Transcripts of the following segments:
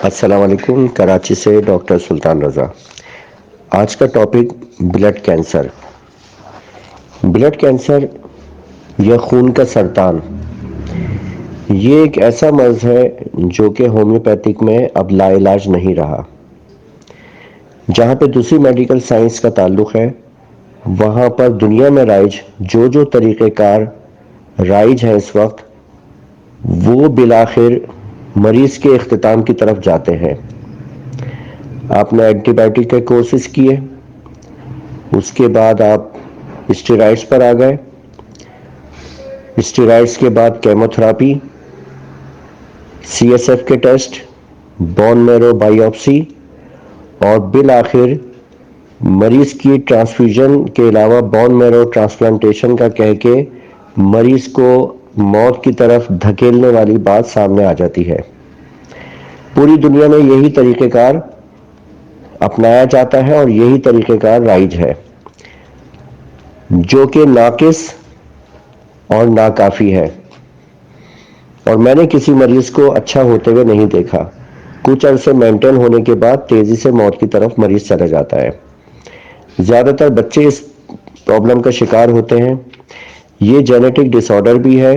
السلام علیکم، کراچی سے ڈاکٹر سلطان رضا۔ آج کا topic blood cancer. Blood cancer یا خون کا سرطان یہ ایک ایسا مرض ہے جو کہ ہومیوپیتھک میں اب لا علاج نہیں رہا۔ جہاں پہ دوسری میڈیکل سائنس کا تعلق ہے وہاں پر دنیا میں رائج جو طریقہ کار رائج ہیں اس وقت وہ بالآخر مریض کے اختتام کی طرف جاتے ہیں۔ آپ نے اینٹی بائیوٹک کے کورسز کیے، اس کے بعد آپ اسٹیرائڈز پر آ گئے، اسٹیرائڈز کے بعد chemotherapy, C S F کے ٹیسٹ، بون میرو بائیوپسی اور بالآخر مریض کی ٹرانسفیوژن کے علاوہ بون میرو ٹرانسپلانٹیشن کا کہہ کے مریض کو موت کی طرف دھکیلنے والی بات سامنے آ جاتی ہے۔ پوری دنیا میں یہی طریقہ کار اپنایا جاتا ہے اور یہی طریقہ کار رائج ہے جو کہ ناقص اور ناکافی ہے، اور میں نے کسی مریض کو اچھا ہوتے ہوئے نہیں دیکھا۔ کچھ عرصے مینٹین ہونے کے بعد تیزی سے موت کی طرف مریض چلا جاتا ہے۔ زیادہ تر بچے اس پرابلم کا شکار ہوتے ہیں۔ یہ جینیٹک ڈس آرڈر بھی ہے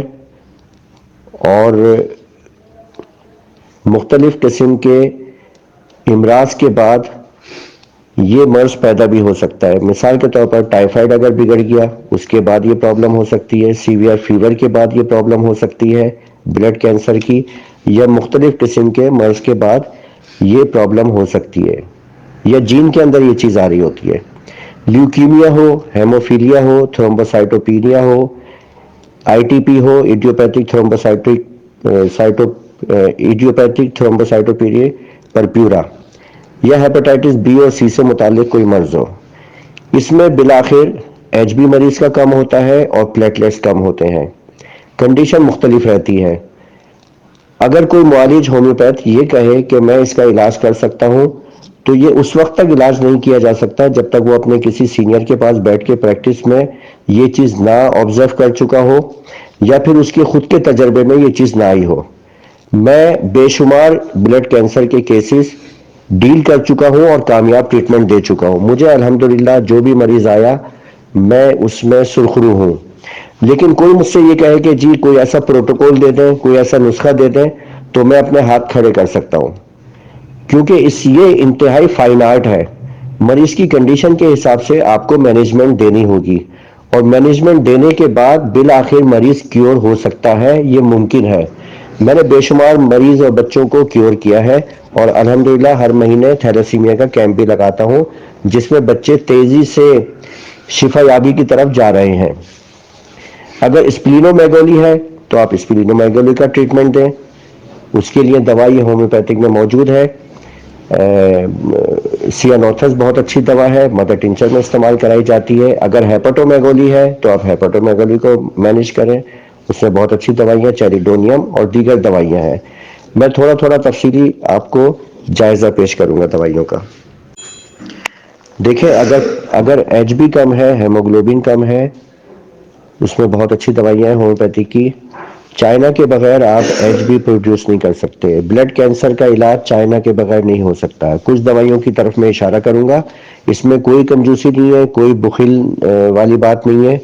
اور مختلف قسم کے امراض کے بعد یہ مرض پیدا بھی ہو سکتا ہے۔ مثال کے طور پر ٹائیفائڈ اگر بگڑ گیا اس کے بعد یہ پرابلم ہو سکتی ہے، سیویئر فیور کے بعد یہ پرابلم ہو سکتی ہے بلڈ کینسر کی، یا مختلف قسم کے مرض کے بعد یہ پرابلم ہو سکتی ہے، یا جین کے اندر یہ چیز آ رہی ہوتی ہے۔ لیوکیمیا ہو، ہیموفیلیا ہو، تھرومبوسائٹوپینیا ہو، آئی ٹی پی ہو، ایڈیوپیتھک تھرومبوسائٹوپینیا پرپیورا، یا ہیپاٹائٹس بی اور سی سے متعلق کوئی مرض ہو، اس میں بالآخر ایچ بی مریض کا کم ہوتا ہے اور پلیٹلیٹس کم ہوتے ہیں۔ کنڈیشن مختلف رہتی ہے۔ اگر کوئی معالج ہومیوپیتھ یہ کہے کہ میں اس کا علاج کر سکتا ہوں تو یہ اس وقت تک علاج نہیں کیا جا سکتا جب تک وہ اپنے کسی سینئر کے پاس بیٹھ کے پریکٹس میں یہ چیز نہ آبزرو کر چکا ہو یا پھر اس کے خود کے تجربے میں یہ چیز نہ آئی ہو۔ میں بے شمار بلڈ کینسر کے کیسز ڈیل کر چکا ہوں اور کامیاب ٹریٹمنٹ دے چکا ہوں۔ مجھے الحمدللہ جو بھی مریض آیا میں اس میں سرخرو ہوں۔ لیکن کوئی مجھ سے یہ کہے کہ جی کوئی ایسا پروٹوکول دے دیں، کوئی ایسا نسخہ دے دیں تو میں اپنے ہاتھ کھڑے کر سکتا ہوں، کیونکہ یہ انتہائی فائن آرٹ ہے۔ مریض کی کنڈیشن کے حساب سے آپ کو مینجمنٹ دینی ہوگی اور مینجمنٹ دینے کے بعد بالآخر مریض کیور ہو سکتا ہے، یہ ممکن ہے۔ میں نے بے شمار مریض اور بچوں کو کیور کیا ہے اور الحمدللہ ہر مہینے تھیلیسیمیا کا کیمپ بھی لگاتا ہوں جس میں بچے تیزی سے شفا یابی کی طرف جا رہے ہیں۔ اگر اسپلینومیگولی ہے تو آپ اسپلینومیگولی کا ٹریٹمنٹ دیں، اس کے لیے دوائی ہومیوپیتھک میں موجود ہے۔ سیانوتھس بہت اچھی دوا ہے، مدر ٹنچر میں استعمال کرائی جاتی ہے۔ اگر ہیپاٹومیگولی ہے تو آپ ہیپاٹومیگولی کو مینیج کریں، اس میں بہت اچھی دوائیاں چیریڈونیم اور دیگر دوائیاں ہیں۔ میں تھوڑا تفصیلی آپ کو جائزہ پیش کروں گا دوائیوں کا۔ دیکھیں اگر ایچ بی کم ہے، ہیموگلوبن کم ہے، اس میں بہت اچھی دوائیاں ہیں ہومیوپیتھک کی۔ چائنا کے بغیر آپ ایچ بی پروڈیوس نہیں کر سکتے۔ بلڈ کینسر کا علاج چائنا کے بغیر نہیں ہو سکتا۔ کچھ دوائیوں کی طرف میں اشارہ کروں گا، اس میں کوئی کنجوسی نہیں ہے، کوئی بخل والی بات نہیں ہے،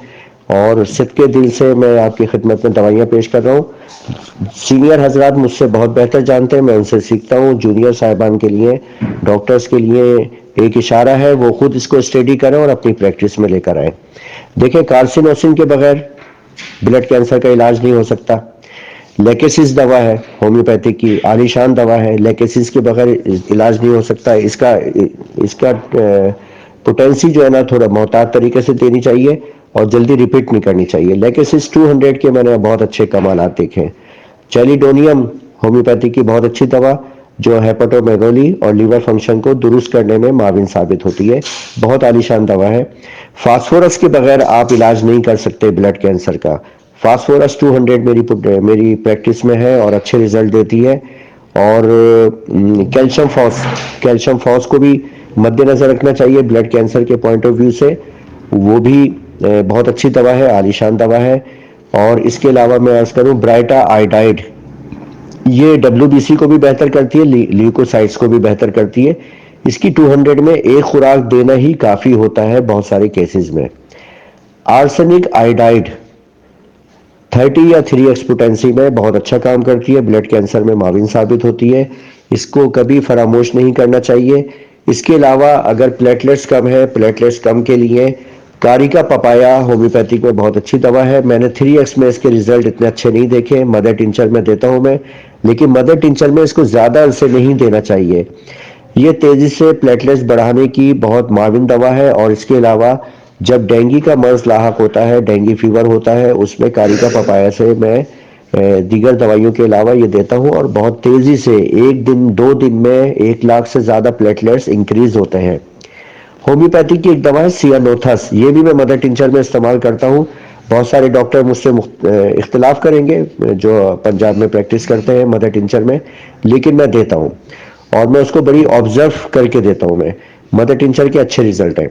اور صدقے دل سے میں آپ کی خدمت میں دوائیاں پیش کر رہا ہوں۔ سینئر حضرات مجھ سے بہت بہتر جانتے ہیں، میں ان سے سیکھتا ہوں۔ جونیئر صاحبان کے لیے، ڈاکٹرز کے لیے ایک اشارہ ہے، وہ خود اس کو اسٹڈی کریں اور اپنی پریکٹس میں لے کر آئیں۔ دیکھیں کارسینوسن کے بغیر بلڈ کینسر کا علاج نہیں ہو سکتا۔ لیکسس دوا ہے ہومیوپیتھک کی، عالیشان دوا ہے، لیکسس کے بغیر علاج نہیں ہو سکتا۔ اس کا پوٹینسی جو ہے نا تھوڑا محتاط طریقے سے دینی چاہیے اور جلدی ریپیٹ نہیں کرنی چاہیے۔ لیکسس 200 کے میں نے بہت اچھے کمالات دیکھے ہیں۔ چیلیڈونیم ہومیوپیتھی کی بہت اچھی دوا جو ہیپاٹومیگولی اور لیور فنکشن کو درست کرنے میں معاون ثابت ہوتی ہے، بہت عالیشان دوا ہے۔ فاسفورس کے بغیر آپ علاج نہیں کر سکتے بلڈ کینسر کا۔ فاسفورس 200 میری پریکٹس میں ہے اور اچھے ریزلٹ دیتی ہے۔ اور کیلشیم فاس کو بھی مد نظر رکھنا چاہیے بلڈ کینسر کے پوائنٹ آف ویو سے، وہ بھی بہت اچھی دوا ہے، عالیشان دوا ہے۔ اور اس کے علاوہ میں عرض کروں برائٹا آئیڈائڈ یہ WBC کو بھی بہتر کرتی ہے، لیوکوسائٹس کو بھی بہتر کرتی ہے۔ اس کی 200 میں ایک خوراک دینا ہی کافی ہوتا ہے بہت سارے کیسز میں۔ آرسنک آئیڈائڈ 30 یا 3x پوٹینسی میں بہت اچھا کام کرتی ہے، بلڈ کینسر میں معاون ثابت ہوتی ہے، اس کو کبھی فراموش نہیں کرنا چاہیے۔ اس کے علاوہ اگر پلیٹلیٹس کم ہے، پلیٹلیٹس کم کے لیے کاریکا پپایا ہومیوپیتھک میں بہت اچھی دوا ہے۔ میں نے 3x میں اس کے ریزلٹ اتنے اچھے نہیں دیکھے، مدر ٹنچر میں دیتا ہوں میں، لیکن مدر ٹنچر میں اس کو زیادہ عرصے نہیں دینا چاہیے۔ یہ تیزی سے پلیٹلیٹس بڑھانے کی بہت معاون دوا ہے، اور اس کے علاوہ جب ڈینگی کا مرض لاحق ہوتا ہے، ڈینگی فیور ہوتا ہے، اس میں کاریکا پپایا سے میں دیگر دوائیوں کے علاوہ یہ دیتا ہوں، اور بہت تیزی سے 1 دن 2 دن میں 1 لاکھ سے زیادہ پلیٹلیٹس انکریز ہوتے ہیں۔ ہومیوپیتھی کی ایک دوا ہے سیانوتھس، یہ بھی میں مدر ٹنچر میں استعمال کرتا ہوں۔ بہت سارے ڈاکٹر مجھ سے اختلاف کریں گے جو پنجاب میں پریکٹس کرتے ہیں مدر ٹنچر میں، لیکن میں دیتا ہوں، اور میں اس کو بڑی آبزرو کر کے دیتا ہوں۔ میں مدر ٹنچر کے اچھے ریزلٹ ہیں۔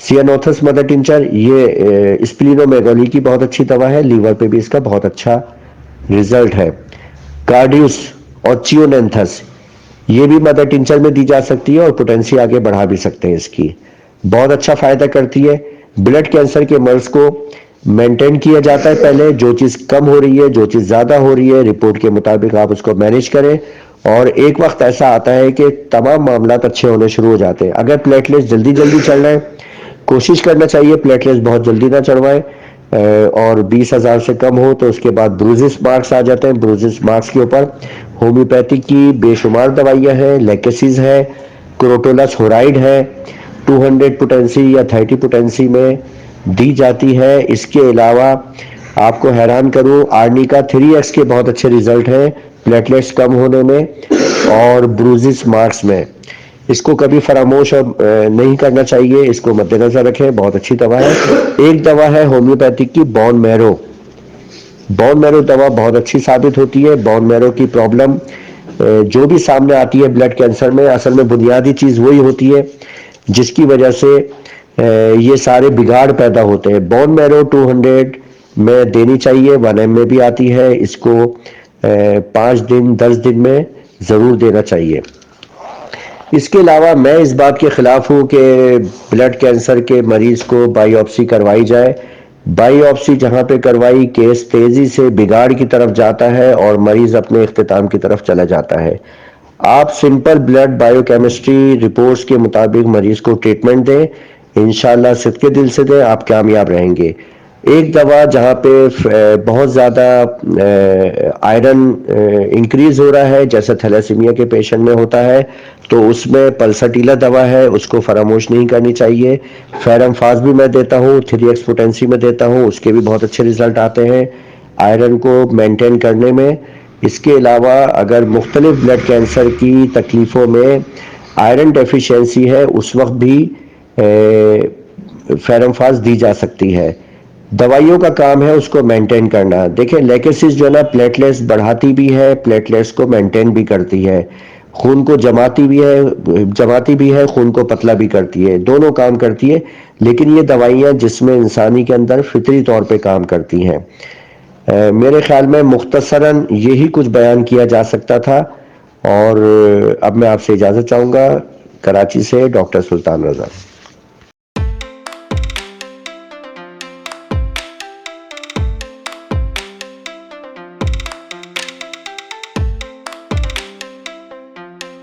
سیانوتھس مدر ٹنچر یہ اسپلینومیگالی کی بہت اچھی دوا ہے، لیور پہ بھی اس کا بہت اچھا ریزلٹ ہے۔ کارڈیوس اور چیونینتھس یہ بھی مدر ٹنچر میں دی جا سکتی ہے، اور پوٹینسی آگے بڑھا بھی سکتے ہیں اس کی، بہت اچھا فائدہ کرتی ہے۔ بلڈ کینسر کے مرض کو مینٹین کیا جاتا ہے، پہلے جو چیز کم ہو رہی ہے، جو چیز زیادہ ہو رہی ہے، رپورٹ کے مطابق آپ اس کو مینیج کریں، اور ایک وقت ایسا آتا ہے کہ تمام معاملات اچھے ہونے شروع ہو جاتے ہیں۔ اگر پلیٹلیٹس جلدی جلدی چل رہے ہیں، کوشش کرنا چاہیے پلیٹلیٹس بہت جلدی نہ چڑھوائیں، اور 20,000 سے کم ہو تو اس کے بعد بروزس مارکس آ جاتے ہیں۔ بروزس مارکس کے اوپر ہومیوپیتھی کی بے شمار دوائیاں ہیں، لیکسیز ہے، کروٹولس ہورائڈ ہے، 200 پوٹینسی یا 30 پوٹینسی میں دی جاتی ہے۔ اس کے علاوہ آپ کو حیران کروں، آرنیکا 3x کے بہت اچھے ریزلٹ ہیں پلیٹلیٹس کم ہونے میں اور بروزس مارکس میں۔ اس کو کبھی فراموش نہیں کرنا چاہیے، اس کو مد نظر رکھیں، بہت اچھی دوا ہے۔ ایک دوا ہے ہومیوپیتھک کی بون میرو، بون میرو دوا بہت اچھی ثابت ہوتی ہے۔ بون میرو کی پرابلم جو بھی سامنے آتی ہے بلڈ کینسر میں، اصل میں بنیادی چیز وہی ہوتی ہے جس کی وجہ سے یہ سارے بگاڑ پیدا ہوتے ہیں۔ بون میرو 200 میں دینی چاہیے، 1 میں بھی آتی ہے، اس کو 5 دن 10 دن میں ضرور دینا چاہیے۔ اس کے علاوہ میں اس بات کے خلاف ہوں کہ بلڈ کینسر کے مریض کو بائیوپسی کروائی جائے۔ بائیوپسی جہاں پہ کروائی، کیس تیزی سے بگاڑ کی طرف جاتا ہے اور مریض اپنے اختتام کی طرف چلا جاتا ہے۔ آپ simple blood biochemistry reports کے مطابق مریض کو ٹریٹمنٹ دیں، انشاءاللہ صدقے دل سے دیں، آپ کامیاب رہیں گے۔ ایک دوا جہاں پہ بہت زیادہ آئرن انکریز ہو رہا ہے، جیسے تھیلیسیمیا کے پیشنٹ میں ہوتا ہے، تو اس میں پلساٹیلا دوا ہے، اس کو فراموش نہیں کرنی چاہیے۔ فیرم فاس بھی میں دیتا ہوں، 3x پوٹینسی میں دیتا ہوں، اس کے بھی بہت اچھے ریزلٹ آتے ہیں آئرن کو مینٹین کرنے میں۔ اس کے علاوہ اگر مختلف بلڈ کینسر کی تکلیفوں میں آئرن ڈیفیشنسی ہے، اس وقت بھی فیرم فاس دی جا سکتی ہے۔ دوائیوں کا کام ہے اس کو مینٹین کرنا۔ دیکھیں لیکسس جو ہے نا، پلیٹلیٹس بڑھاتی بھی ہے، پلیٹلیٹس کو مینٹین بھی کرتی ہے، خون کو جماتی بھی ہے، خون کو پتلا بھی کرتی ہے، دونوں کام کرتی ہے۔ لیکن یہ دوائیاں جسم انسانی کے اندر فطری طور پہ کام کرتی ہیں۔ میرے خیال میں مختصراً یہی کچھ بیان کیا جا سکتا تھا، اور اب میں آپ سے اجازت چاہوں گا۔ کراچی سے ڈاکٹر سلطان رضا۔